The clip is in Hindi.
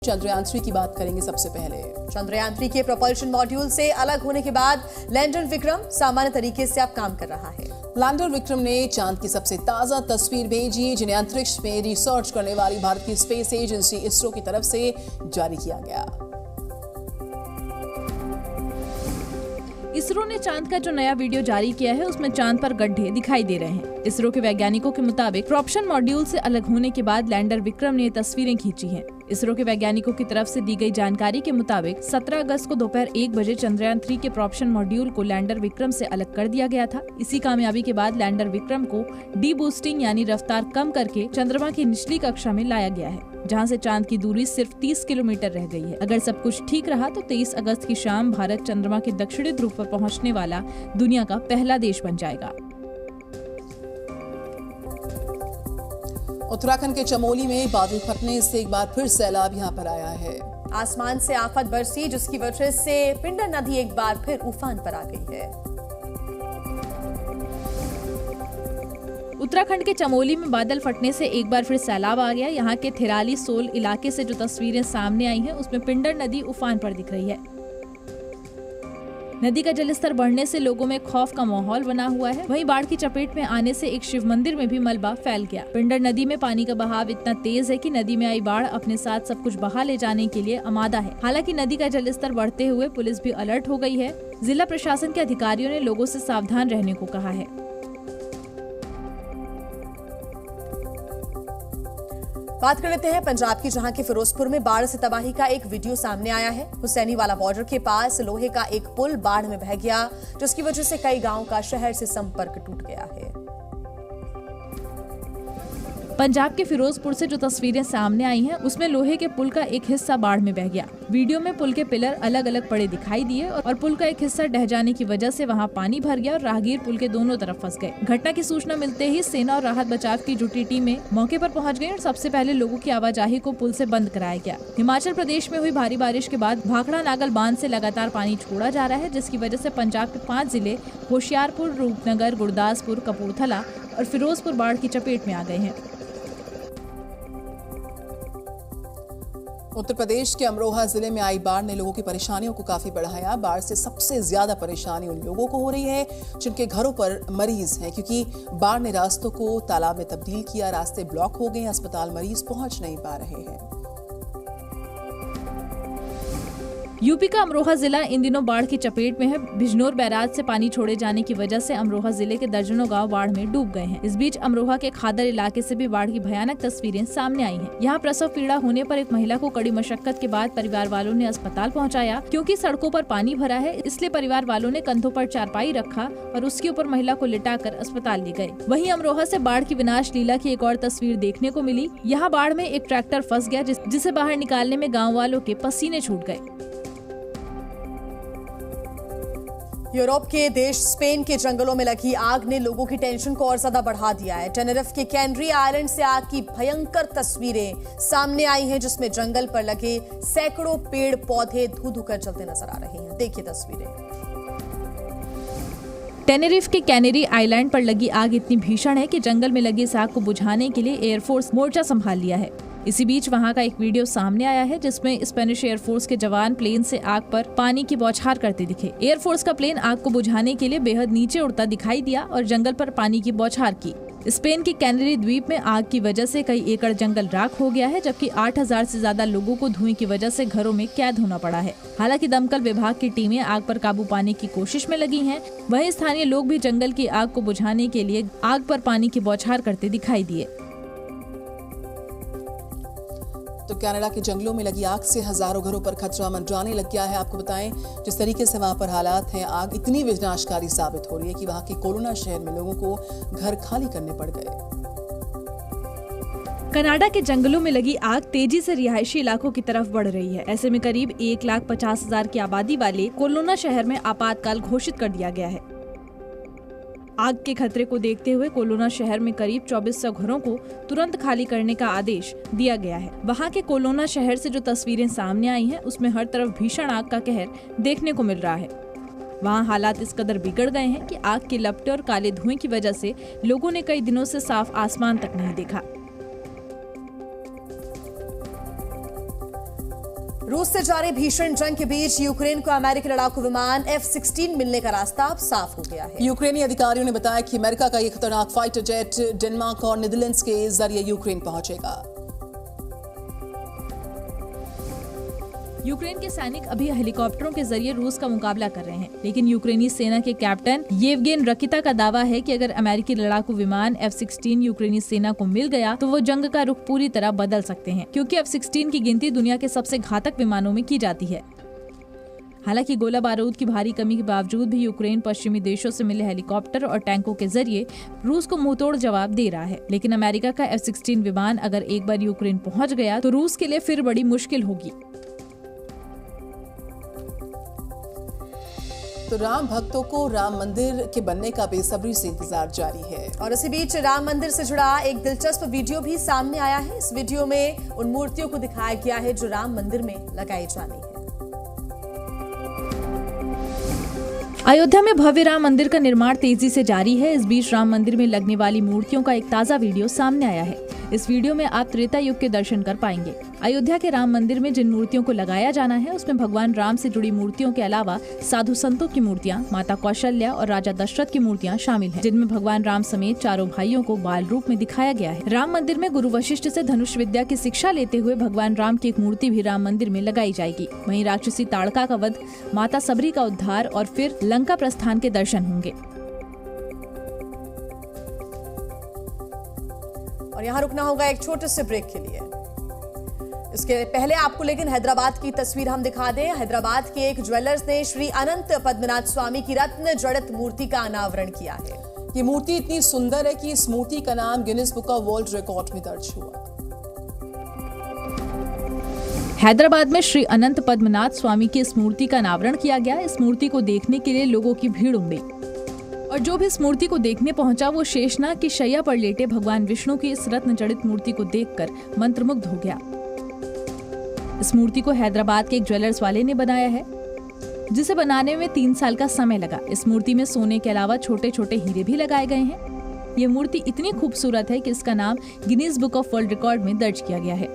चंद्रयान-3 की बात करेंगे सबसे पहले। चंद्रयान-3 के प्रोपल्शन मॉड्यूल से अलग होने के बाद लैंडर विक्रम सामान्य तरीके से अब काम कर रहा है। लैंडर विक्रम ने चांद की सबसे ताजा तस्वीर भेजी, जिन्हें अंतरिक्ष में रिसर्च करने वाली भारत की स्पेस एजेंसी इसरो की तरफ से जारी किया गया। इसरो ने चांद का जो नया वीडियो जारी किया है उसमें चांद पर गड्ढे दिखाई दे रहे हैं। इसरो के वैज्ञानिकों के मुताबिक प्रोपल्शन मॉड्यूल से अलग होने के बाद लैंडर विक्रम ने ये तस्वीरें खींची हैं। इसरो के वैज्ञानिकों की तरफ से दी गई जानकारी के मुताबिक 17 अगस्त को दोपहर 1 बजे चंद्रयान-3 के प्रोपल्शन मॉड्यूल को लैंडर विक्रम से अलग कर दिया गया था। इसी कामयाबी के बाद लैंडर विक्रम को डी बूस्टिंग यानी रफ्तार कम करके चंद्रमा की निचली कक्षा में लाया गया है, जहां से चांद की दूरी सिर्फ 30 किलोमीटर रह गई है। अगर सब कुछ ठीक रहा तो 23 अगस्त की शाम भारत चंद्रमा के दक्षिणी ध्रुव पर पहुंचने वाला दुनिया का पहला देश बन जाएगा। उत्तराखंड के चमोली में बादल फटने से एक बार फिर सैलाब यहां पर आया है। आसमान से आफत बरसी, जिसकी वजह से पिंडर नदी एक बार फिर उफान पर आ गई है। उत्तराखंड के चमोली में बादल फटने से एक बार फिर सैलाब आ गया। यहाँ के थिराली सोल इलाके से जो तस्वीरें सामने आई हैं उसमें पिंडर नदी उफान पर दिख रही है। नदी का जलस्तर बढ़ने से लोगों में खौफ का माहौल बना हुआ है। वहीं बाढ़ की चपेट में आने से एक शिव मंदिर में भी मलबा फैल गया। पिंडर नदी में पानी का बहाव इतना तेज है कि नदी में आई बाढ़ अपने साथ सब कुछ बहा ले जाने के लिए आमादा है। हालांकि नदी का जलस्तर बढ़ते हुए पुलिस भी अलर्ट हो गई है। जिला प्रशासन के अधिकारियों ने लोगों से सावधान रहने को कहा है। बात कर लेते हैं पंजाब की, जहां के फिरोजपुर में बाढ़ से तबाही का एक वीडियो सामने आया है। हुसैनी वाला बॉर्डर के पास लोहे का एक पुल बाढ़ में बह गया, जिसकी वजह से कई गांवों का शहर से संपर्क टूट गया है। पंजाब के फिरोजपुर से जो तस्वीरें सामने आई हैं उसमें लोहे के पुल का एक हिस्सा बाढ़ में बह गया। वीडियो में पुल के पिलर अलग अलग पड़े दिखाई दिए और पुल का एक हिस्सा ढह जाने की वजह से वहां पानी भर गया और राहगीर पुल के दोनों तरफ फंस गए। घटना की सूचना मिलते ही सेना और राहत बचाव की जुटी टीमें मौके पर पहुंच गई और सबसे पहले लोगों की आवाजाही को पुल से बंद कराया गया। हिमाचल प्रदेश में हुई भारी बारिश के बाद भाखड़ा नागल बांध से लगातार पानी छोड़ा जा रहा है, जिसकी वजह से पंजाब के 5 जिले होशियारपुर, रूपनगर, गुरदासपुर, कपूरथला और फिरोजपुर बाढ़ की चपेट में आ गए हैं। उत्तर प्रदेश के अमरोहा जिले में आई बाढ़ ने लोगों की परेशानियों को काफी बढ़ाया। बाढ़ से सबसे ज्यादा परेशानी उन लोगों को हो रही है जिनके घरों पर मरीज हैं, क्योंकि बाढ़ ने रास्तों को तालाब में तब्दील किया, रास्ते ब्लॉक हो गए, अस्पताल मरीज पहुंच नहीं पा रहे हैं। यूपी का अमरोहा जिला इन दिनों बाढ़ की चपेट में है। बिजनौर बैराज से पानी छोड़े जाने की वजह से अमरोहा जिले के दर्जनों गांव बाढ़ में डूब गए हैं। इस बीच अमरोहा के खादर इलाके से भी बाढ़ की भयानक तस्वीरें सामने आई हैं। यहाँ प्रसव पीड़ा होने पर एक महिला को कड़ी मशक्कत के बाद परिवार वालों ने अस्पताल पहुँचाया। क्योंकि सड़कों पर पानी भरा है, इसलिए परिवार वालों ने कंधों पर चारपाई रखा और उसके ऊपर महिला को लिटाकर अस्पताल ले गए। वहीं अमरोहा से बाढ़ की विनाश लीला की एक और तस्वीर देखने को मिली। यहाँ बाढ़ में एक ट्रैक्टर फंस गया, जिसे बाहर निकालने में गाँव वालों के पसीने छूट गए। यूरोप के देश स्पेन के जंगलों में लगी आग ने लोगों की टेंशन को और ज्यादा बढ़ा दिया है। टेनेरिफ के कैनरी आइलैंड से आग की भयंकर तस्वीरें सामने आई हैं, जिसमें जंगल पर लगे सैकड़ों पेड़ पौधे धू धू कर जलते नजर आ रहे हैं। देखिए तस्वीरें। टेनेरिफ के कैनरी आइलैंड पर लगी आग इतनी भीषण है कि जंगल में लगी इस आग को बुझाने के लिए एयरफोर्स मोर्चा संभाल लिया है। इसी बीच वहां का एक वीडियो सामने आया है, जिसमें स्पेनिश एयरफोर्स के जवान प्लेन से आग पर पानी की बौछार करते दिखे। एयरफोर्स का प्लेन आग को बुझाने के लिए बेहद नीचे उड़ता दिखाई दिया और जंगल पर पानी की बौछार की। स्पेन के कैनरी द्वीप में आग की वजह से कई एकड़ जंगल राख हो गया है, जबकि 8000 से ज्यादा लोगों को धुएं की वजह से घरों में कैद होना पड़ा है। हालांकि दमकल विभाग की टीमें आग पर काबू पाने की कोशिश में लगी हैं। वहीं स्थानीय लोग भी जंगल की आग को बुझाने के लिए आग पर पानी की बौछार करते दिखाई दिए। तो कनाडा के जंगलों में लगी आग से हजारों घरों पर खतरा मंडराने लग गया है। आपको बताएं, जिस तरीके से वहां पर हालात हैं, आग इतनी विनाशकारी साबित हो रही है कि वहां के कोलोना शहर में लोगों को घर खाली करने पड़ गए। कनाडा के जंगलों में लगी आग तेजी से रिहायशी इलाकों की तरफ बढ़ रही है। ऐसे में करीब 1,50,000 की आबादी वाले कोलोना शहर में आपातकाल घोषित कर दिया गया है। आग के खतरे को देखते हुए कोलोना शहर में करीब 2400 घरों को तुरंत खाली करने का आदेश दिया गया है। वहां के कोलोना शहर से जो तस्वीरें सामने आई हैं, उसमें हर तरफ भीषण आग का कहर देखने को मिल रहा है। वहां हालात इस कदर बिगड़ गए हैं कि आग की लपटें और काले धुएं की वजह से लोगों ने कई दिनों से साफ आसमान तक नहीं देखा। रूस से जारी भीषण जंग के बीच यूक्रेन को अमेरिकी लड़ाकू विमान F-16 मिलने का रास्ता अब साफ हो गया है। यूक्रेनी अधिकारियों ने बताया कि अमेरिका का यह खतरनाक फाइटर जेट डेनमार्क और नीदरलैंड्स के जरिए यूक्रेन पहुंचेगा। यूक्रेन के सैनिक अभी हेलीकॉप्टरों के जरिए रूस का मुकाबला कर रहे हैं, लेकिन यूक्रेनी सेना के कैप्टन येवगेन रकिता का दावा है कि अगर अमेरिकी लड़ाकू विमान F-16 यूक्रेनी सेना को मिल गया तो वो जंग का रुख पूरी तरह बदल सकते हैं, क्योंकि F-16 की गिनती दुनिया के सबसे घातक विमानों में की जाती है। हालांकि गोला बारूद की भारी कमी के बावजूद भी यूक्रेन पश्चिमी देशों से मिले हेलीकॉप्टर और टैंकों के जरिए रूस को मुंहतोड़ जवाब दे रहा है। लेकिन अमेरिका का F-16 विमान अगर एक बार यूक्रेन पहुंच गया तो रूस के लिए फिर बड़ी मुश्किल होगी। तो राम भक्तों को राम मंदिर के बनने का बेसब्री से इंतजार जारी है। और इसी बीच राम मंदिर से जुड़ा एक दिलचस्प वीडियो भी सामने आया है। इस वीडियो में उन मूर्तियों को दिखाया गया है जो राम मंदिर में लगाई जानी है। अयोध्या में भव्य राम मंदिर का निर्माण तेजी से जारी है। इस बीच राम मंदिर में लगने वाली मूर्तियों का एक ताजा वीडियो सामने आया है। इस वीडियो में आप त्रेता युग के दर्शन कर पाएंगे। अयोध्या के राम मंदिर में जिन मूर्तियों को लगाया जाना है उसमें भगवान राम से जुड़ी मूर्तियों के अलावा साधु संतों की मूर्तियां, माता कौशल्या और राजा दशरथ की मूर्तियां शामिल हैं, जिनमें भगवान राम समेत चारों भाइयों को बाल रूप में दिखाया गया है। राम मंदिर में गुरु वशिष्ठ से धनुष विद्या की शिक्षा लेते हुए भगवान राम की एक मूर्ति भी राम मंदिर में लगाई जाएगी। वहीं राक्षसी ताड़का का वध, माता सबरी का उद्धार और फिर लंका प्रस्थान के दर्शन होंगे। और यहाँ रुकना होगा एक छोटे से ब्रेक के लिए। इसके पहले आपको लेकिन हैदराबाद की तस्वीर हम दिखा दें। हैदराबाद के एक ज्वेलर्स ने श्री अनंत पद्मनाभ स्वामी की रत्न जड़ित मूर्ति का अनावरण किया है। ये मूर्ति इतनी सुंदर है कि इस मूर्ति का नाम Guinness book of world record में दर्ज हुआ। हैदराबाद में श्री अनंत पद्मनाभ स्वामी की इस मूर्ति का अनावरण किया गया। इस मूर्ति को देखने के लिए लोगों की भीड़ उमड़ी और जो भी इस मूर्ति को देखने पहुंचा वो शेषनाग की शैया पर लेटे भगवान विष्णु की इस रत्न जड़ित मूर्ति को देखकर मंत्रमुग्ध हो गया। इस मूर्ति को हैदराबाद के एक ज्वेलर्स वाले ने बनाया है, जिसे बनाने में 3 साल का समय लगा। इस मूर्ति में सोने के अलावा छोटे छोटे हीरे भी लगाए गए हैं। ये मूर्ति इतनी खूबसूरत है कि इसका नाम Guinness book of world record में दर्ज किया गया है।